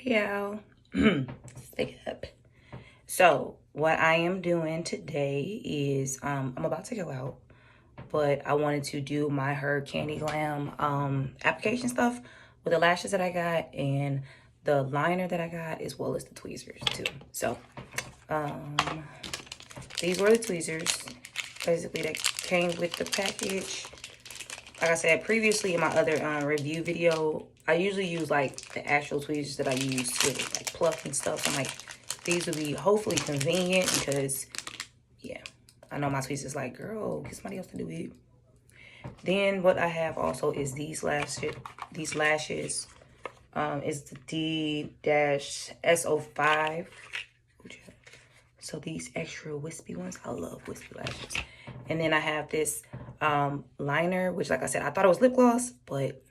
Hey y'all, stick it up. So what I am doing today is I'm about to go out, but I wanted to do my Her Candy Glam application stuff with the lashes that I got and the liner that I got, as well as the tweezers too. So um these were the tweezers basically that came with the package. Like I said previously in my other review video, I usually use like the actual tweezers that I use to like pluck and stuff. I'm like, these would be hopefully convenient because, yeah, I know my tweezers like, girl, get somebody else to do it. Then what I have also is these lashes. These lashes is the D-S05. So these extra wispy ones, I love wispy lashes. And then I have this liner, which like I said, I thought it was lip gloss, but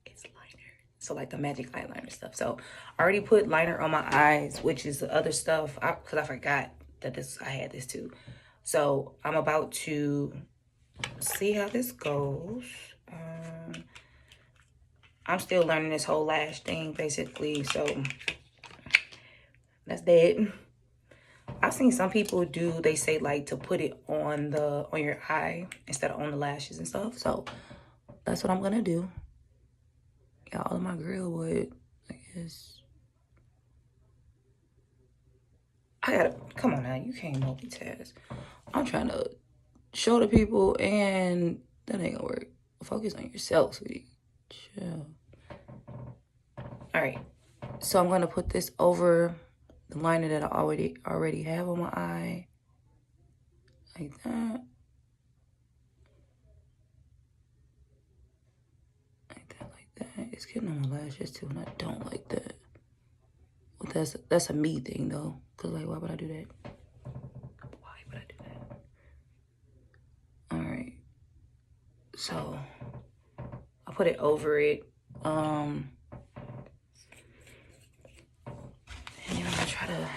it's liner. So like the magic eyeliner stuff. So I already put liner on my eyes, which is the other stuff, because I forgot that I had this too. So I'm about to see how this goes. I'm still learning this whole lash thing basically, so that's that. I've seen some people do, they say like to put it on your eye instead of on the lashes and stuff. So that's what I'm gonna do. Yeah, all of my girl would, I guess. Come on now, you can't multitask. I'm trying to show the people and that ain't gonna work. Focus on yourself, sweetie. Chill. All right, so I'm gonna put this over the liner that I already have on my eye. Like that. Like that. It's getting on my lashes too, and I don't like that. But that's a me thing though. Cause like, why would I do that? Why would I do that? Alright. So I put it over it. And then I'm gonna try to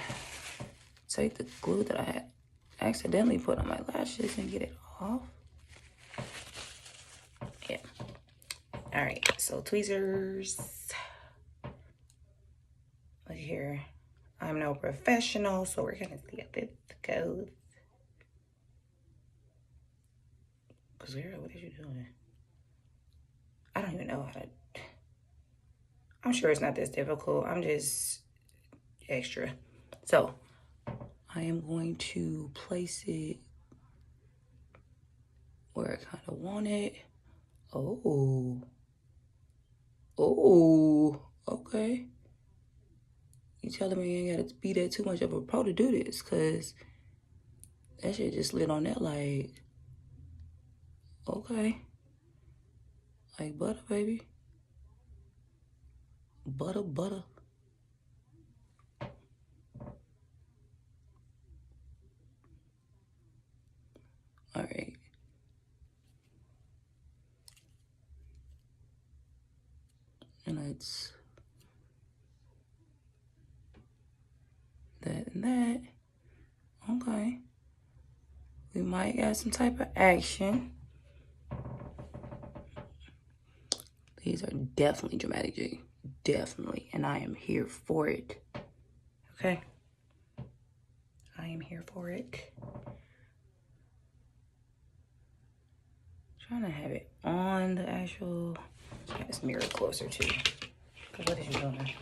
take the glue that I accidentally put on my lashes and get it off. Yeah. Alright, so tweezers. Look here. I'm no professional, so we're gonna see if it goes. Cause girl, what is you doing? I don't even know how to. I'm sure it's not this difficult. I'm just extra. So I am going to place it where I kind of want it. Oh, okay. You telling me you ain't gotta be that too much of a pro to do this, cause that shit just slid on that like, okay. Like butter, baby. Butter, butter. All right. And that's that and that. Okay. We might got some type of action. These are definitely dramatic, G. Definitely. And I am here for it. Okay. I am here for it. Trying to have it on the actual. Get this mirror closer too. Cause what is you doing?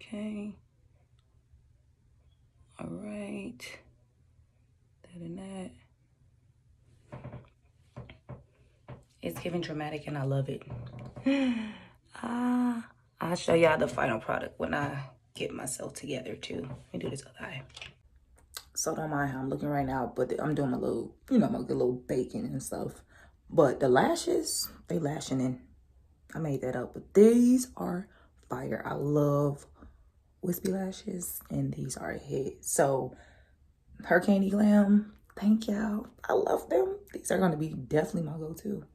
Okay. All right. That and that. It's giving dramatic and I love it. I'll show y'all the final product when I get myself together too. Let me do this other eye. So don't mind how I'm looking right now, but I'm doing my little, my little baking and stuff. But the lashes, they lashing in. I made that up, but these are fire. I love wispy lashes, and these are a hit. So Her Candy Glam, thank y'all. I love them. These are gonna be definitely my go-to.